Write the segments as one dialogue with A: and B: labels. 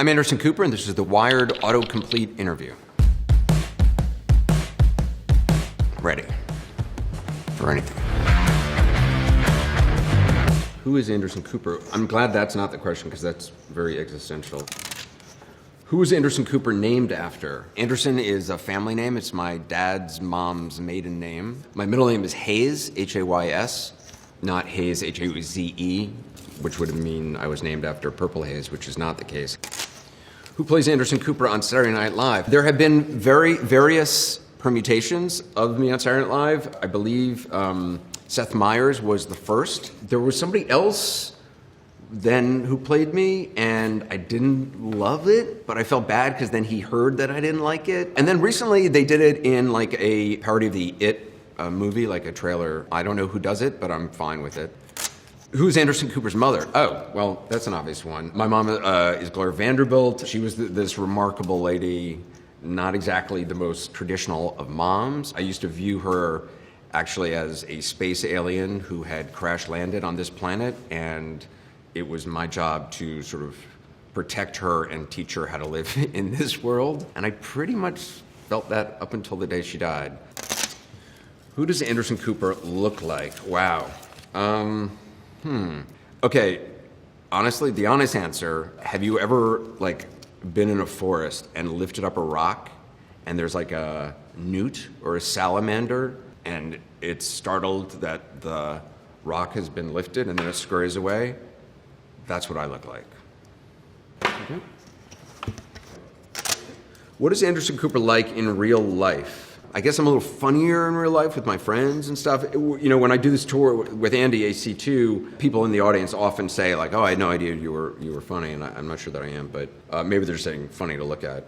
A: I'm Anderson Cooper, and this is the Wired Autocomplete interview. Ready for anything. Who is Anderson Cooper? I'm glad that's not the question because that's very existential. Who is Anderson Cooper named after? Anderson is a family name. It's my dad's mom's maiden name. My middle name is Hayes, H-A-Y-S, not Hayes, H-A-Z-E, which would mean I was named after Purple Haze, which is not the case. Who plays Anderson Cooper on Saturday Night Live? There have been various permutations of me on Saturday Night Live. I believe Seth Meyers was the first. There was somebody else then who played me, and I didn't love it, but I felt bad because then he heard that I didn't like it. And then recently they did it in like a parody of the It movie, like a trailer. I don't know who does it, but I'm fine with it. Who's Anderson Cooper's mother? Oh, well, that's an obvious one. My mom is Gloria Vanderbilt. She was this remarkable lady, not exactly the most traditional of moms. I used to view her actually as a space alien who had crash landed on this planet, and it was my job to sort of protect her and teach her how to live in this world. And I pretty much felt that up until the day she died. Who does Anderson Cooper look like? Wow. Okay, honestly, the honest answer, have you ever been in a forest and lifted up a rock and there's like a newt or a salamander and it's startled that the rock has been lifted and then it scurries away? That's what I look like. Okay. What is Anderson Cooper like in real life? I guess I'm a little funnier in real life with my friends and stuff. You know, when I do this tour with Andy, AC2, people in the audience often say like, oh, I had no idea you were funny, and I'm not sure that I am, but maybe they're saying funny to look at.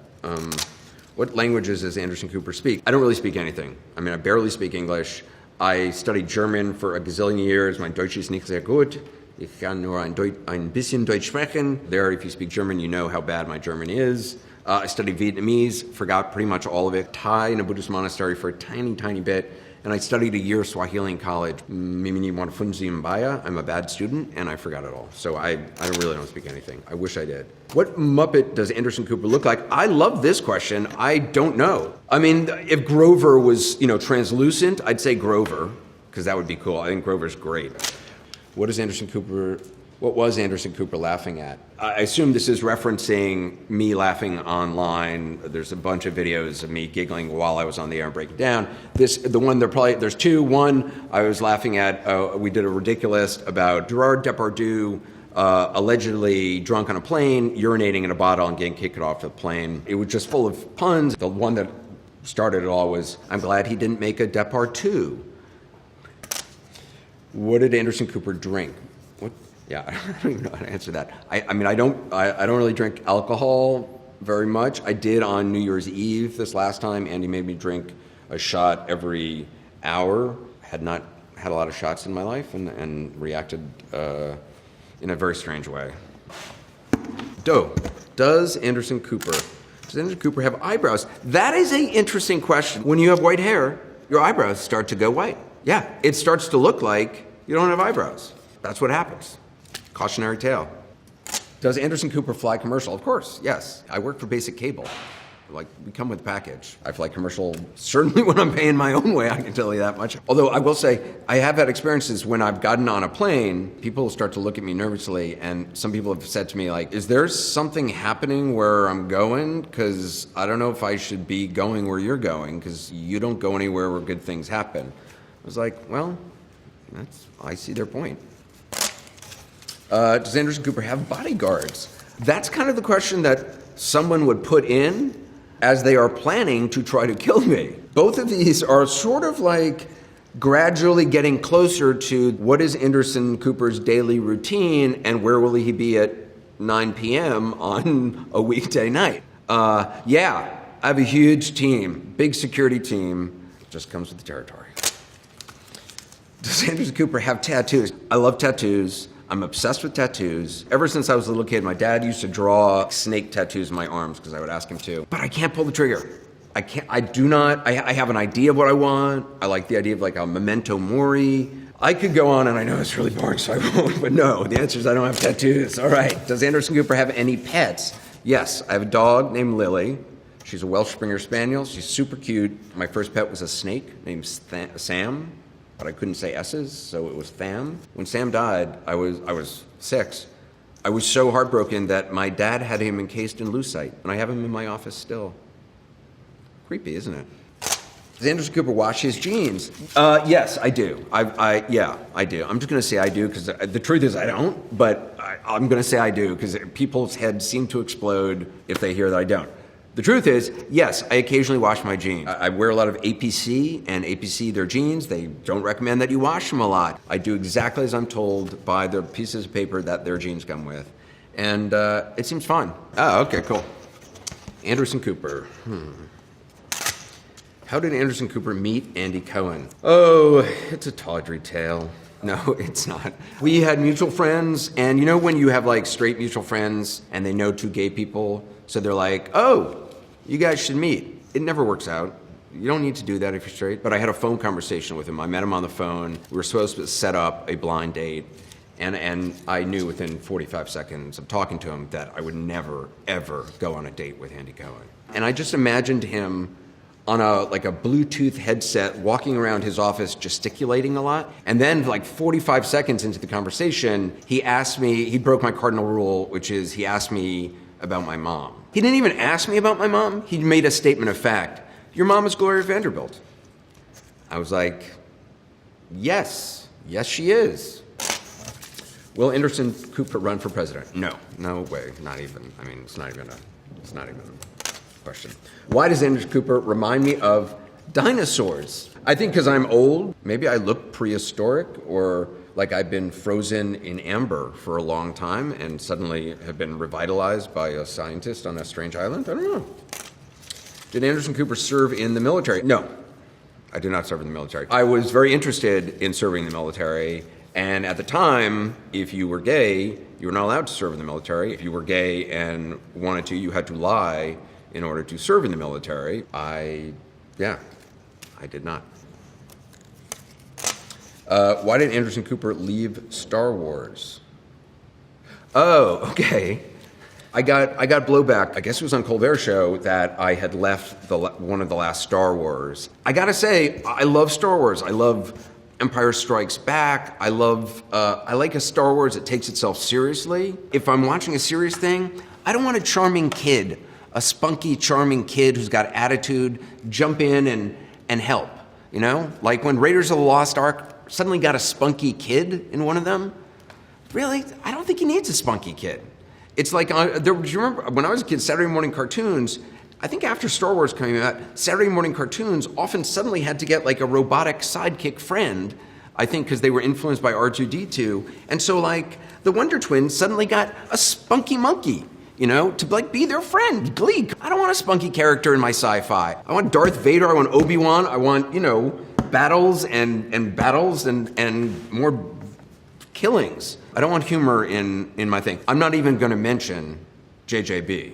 A: What languages does Anderson Cooper speak? I don't really speak anything. I mean, I barely speak English. I studied German for a gazillion years. Mein Deutsch ist nicht sehr gut. Ich kann nur ein bisschen Deutsch sprechen. There, if you speak German, you know how bad my German is. I studied Vietnamese, forgot pretty much all of it. Thai in a Buddhist monastery for a tiny, tiny bit. And I studied a year Swahili in college. Mimi wanafunzi mbaya. I'm a bad student, and I forgot it all. So I really don't speak anything. I wish I did. What Muppet does Anderson Cooper look like? I love this question. I don't know. I mean, if Grover was, translucent, I'd say Grover, because that would be cool. I think Grover's great. What was Anderson Cooper laughing at? I assume this is referencing me laughing online. There's a bunch of videos of me giggling while I was on the air and breaking down. There's two. One, I was laughing at, we did a ridiculous about Gerard Depardieu allegedly drunk on a plane, urinating in a bottle and getting kicked off the plane. It was just full of puns. The one that started it all was, I'm glad he didn't make a Depardieu. What did Anderson Cooper drink? Yeah, I don't even know how to answer that. I don't really drink alcohol very much. I did on New Year's Eve this last time. Andy made me drink a shot every hour. Had not had a lot of shots in my life and reacted in a very strange way. Does Anderson Cooper have eyebrows? That is an interesting question. When you have white hair, your eyebrows start to go white. Yeah, it starts to look like you don't have eyebrows. That's what happens. Cautionary tale. Does Anderson Cooper fly commercial? Of course, yes. I work for Basic Cable. We come with a package. I fly commercial certainly when I'm paying my own way, I can tell you that much. Although I will say, I have had experiences when I've gotten on a plane, people start to look at me nervously, and some people have said to me, is there something happening where I'm going? Because I don't know if I should be going where you're going, because you don't go anywhere where good things happen. I was like, well, I see their point. Does Anderson Cooper have bodyguards? That's kind of the question that someone would put in as they are planning to try to kill me. Both of these are sort of gradually getting closer to what is Anderson Cooper's daily routine and where will he be at 9 p.m. on a weekday night. Yeah, I have a huge team, big security team. Just comes with the territory. Does Anderson Cooper have tattoos? I love tattoos. I'm obsessed with tattoos. Ever since I was a little kid, my dad used to draw snake tattoos on my arms because I would ask him to. But I can't pull the trigger. I have an idea of what I want. I like the idea of a memento mori. I could go on, and I know it's really boring, so I won't. But no, the answer is I don't have tattoos. All right. Does Anderson Cooper have any pets? Yes, I have a dog named Lily. She's a Welsh Springer Spaniel. She's super cute. My first pet was a snake named Sam, but I couldn't say S's, so it was Tham. When Sam died, I was 6. I was so heartbroken that my dad had him encased in lucite, and I have him in my office still. Creepy, isn't it? Does Anderson Cooper wash his jeans? Yes, I do. Yeah, I do. I'm just going to say I do because the truth is I don't, but I'm going to say I do because people's heads seem to explode if they hear that I don't. The truth is, yes, I occasionally wash my jeans. I wear a lot of APC, and APC, their jeans, they don't recommend that you wash them a lot. I do exactly as I'm told by the pieces of paper that their jeans come with. And it seems fine. Oh, okay, cool. Anderson Cooper. How did Anderson Cooper meet Andy Cohen? Oh, it's a tawdry tale. No, it's not. We had mutual friends, and you know when you have like straight mutual friends and they know 2 gay people, so they're like, oh, you guys should meet. It never works out. You don't need to do that if you're straight. But I had a phone conversation with him. I met him on the phone. We were supposed to set up a blind date, and I knew within 45 seconds of talking to him that I would never, ever go on a date with Andy Cohen. And I just imagined him on a Bluetooth headset, walking around his office, gesticulating a lot. And then like 45 seconds into the conversation, he broke my cardinal rule, which is he asked me about my mom. He didn't even ask me about my mom. He made a statement of fact. Your mom is Gloria Vanderbilt. I was like, yes, she is. Will Anderson Cooper run for president? No way, not even. I mean, it's not even a question. Why does Anderson Cooper remind me of dinosaurs? I think because I'm old. Maybe I look prehistoric, or like I've been frozen in amber for a long time and suddenly have been revitalized by a scientist on a strange island. I don't know. Did Anderson Cooper serve in the military? No, I did not serve in the military. I was very interested in serving in the military, and at the time, if you were gay, you were not allowed to serve in the military. If you were gay and wanted to, you had to lie in order to serve in the military. I did not. Why did Anderson Cooper leave Star Wars? Oh, okay. I got blowback. I guess it was on Colbert Show that I had left one of the last Star Wars. I gotta say, I love Star Wars. I love Empire Strikes Back. I like a Star Wars that takes itself seriously. If I'm watching a serious thing, I don't want a charming kid, a spunky, charming kid who's got attitude, jump in and help. You know, like when Raiders of the Lost Ark suddenly got a spunky kid in one of them. Really? I don't think he needs a spunky kid. It's like, do you remember when I was a kid, Saturday morning cartoons, I think after Star Wars came out, Saturday morning cartoons often suddenly had to get like a robotic sidekick friend, I think because they were influenced by R2-D2. And so like the Wonder Twins suddenly got a spunky monkey, you know, to like be their friend, Gleek. I don't want a spunky character in my sci-fi. I want Darth Vader, I want Obi-Wan, I want, you know, battles and battles and more killings. I don't want humor in my thing. I'm not even gonna mention JJB.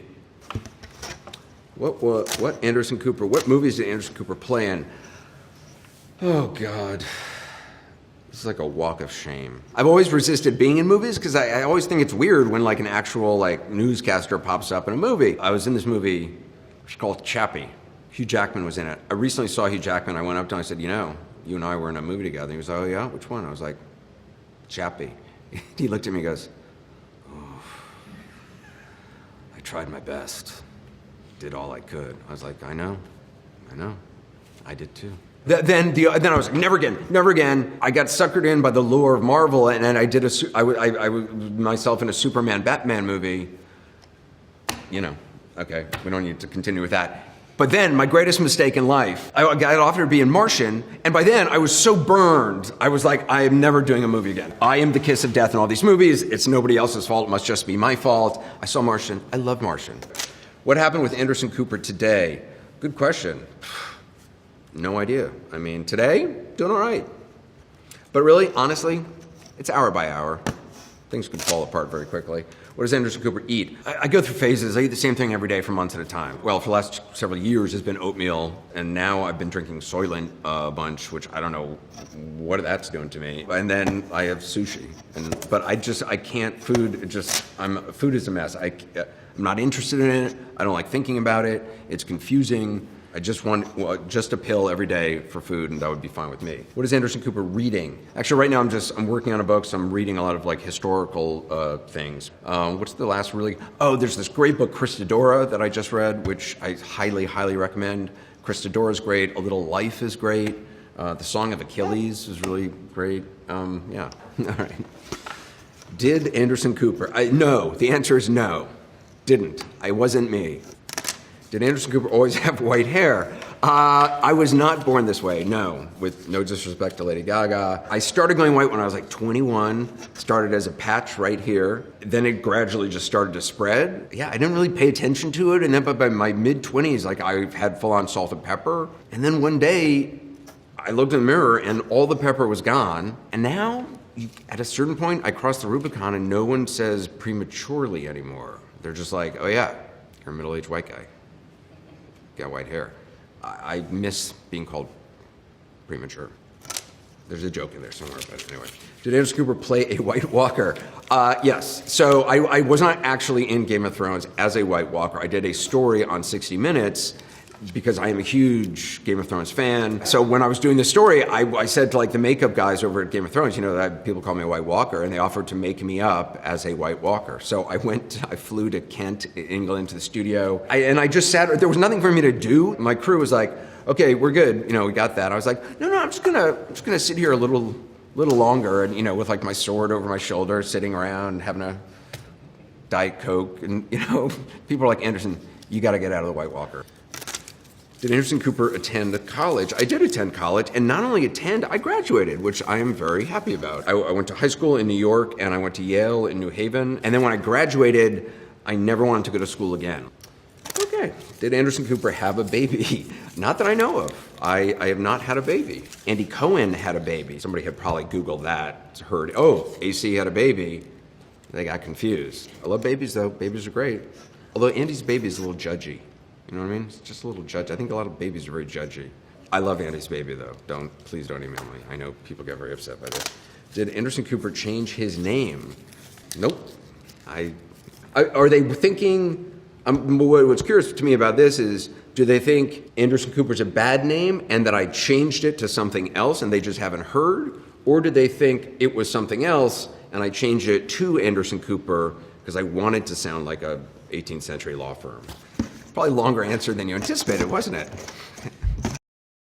A: What Anderson Cooper, what movies did Anderson Cooper play in? Oh God. This is like a walk of shame. I've always resisted being in movies because I always think it's weird when like an actual like newscaster pops up in a movie. I was in this movie, it's called Chappie. Hugh Jackman was in it. I recently saw Hugh Jackman. I went up to him and I said, you know, you and I were in a movie together. He was like, oh yeah, which one? I was like, Chappie. He looked at me and goes, oh, I tried my best. Did all I could. I was like, I know. I did too. Then I was like, never again. I got suckered in by the lure of Marvel, and then I did I myself in a Superman Batman movie. You know, okay, we don't need to continue with that. But then my greatest mistake in life, I got offered to be in Martian, and by then I was so burned, I was like, I am never doing a movie again. I am the kiss of death in all these movies. It's nobody else's fault. It must just be my fault. I saw Martian. I love Martian. What happened with Anderson Cooper today? Good question. No idea. I mean, today, doing all right. But really, honestly, it's hour by hour. Things could fall apart very quickly. What does Anderson Cooper eat? I go through phases. I eat the same thing every day for months at a time. Well, for the last several years, it's been oatmeal, and now I've been drinking Soylent a bunch, which I don't know what that's doing to me. And then I have sushi. But I can't, food is a mess. I'm not interested in it. I don't like thinking about it. It's confusing. I just want just a pill every day for food, and that would be fine with me. What is Anderson Cooper reading? Actually, right now I'm working on a book, so I'm reading a lot of like historical things. What's the last really? Oh, there's this great book, Christodora, that I just read, which I highly, highly recommend. Christodora is great. A Little Life is great. The Song of Achilles is really great. Yeah. All right. Did Anderson Cooper? No. The answer is no. Didn't. I wasn't me. Did Anderson Cooper always have white hair? I was not born this way, no, with no disrespect to Lady Gaga. I started going white when I was like 21, started as a patch right here. Then it gradually just started to spread. Yeah, I didn't really pay attention to it. And then by my mid-20s, like I had full-on salt and pepper. And then one day, I looked in the mirror and all the pepper was gone. And now, at a certain point, I crossed the Rubicon and no one says prematurely anymore. They're just like, oh yeah, you're a middle-aged white guy. Got white hair. I miss being called premature. There's a joke in there somewhere, but anyway. Did Anderson Cooper play a White Walker? Yes. So I was not actually in Game of Thrones as a White Walker. I did a story on 60 Minutes because I am a huge Game of Thrones fan. So when I was doing this story, I said to like the makeup guys over at Game of Thrones, you know, that people call me a White Walker, and they offered to make me up as a White Walker. So I flew to Kent, England, to the studio, and I just sat. There was nothing for me to do. My crew was like, "Okay, we're good. You know, we got that." I was like, "No, I'm just gonna sit here a little longer, and you know, with like my sword over my shoulder, sitting around having a Diet Coke, and you know, people are like, Anderson, you got to get out of the White Walker." Did Anderson Cooper attend college? I did attend college, and not only attend, I graduated, which I am very happy about. I went to high school in New York, and I went to Yale in New Haven, and then when I graduated, I never wanted to go to school again. Okay, did Anderson Cooper have a baby? Not that I know of. I have not had a baby. Andy Cohen had a baby. Somebody had probably Googled that, heard, oh, AC had a baby. They got confused. I love babies, though. Babies are great. Although Andy's baby is a little judgy. You know what I mean? It's just a little judgy. I think a lot of babies are very judgy. I love Andy's baby, though. Please don't email me. I know people get very upset by this. Did Anderson Cooper change his name? Nope. Are they thinking, what's curious to me about this is, do they think Anderson Cooper's a bad name and that I changed it to something else and they just haven't heard? Or did they think it was something else and I changed it to Anderson Cooper because I wanted to sound like a 18th century law firm? Probably longer answer than you anticipated, wasn't it?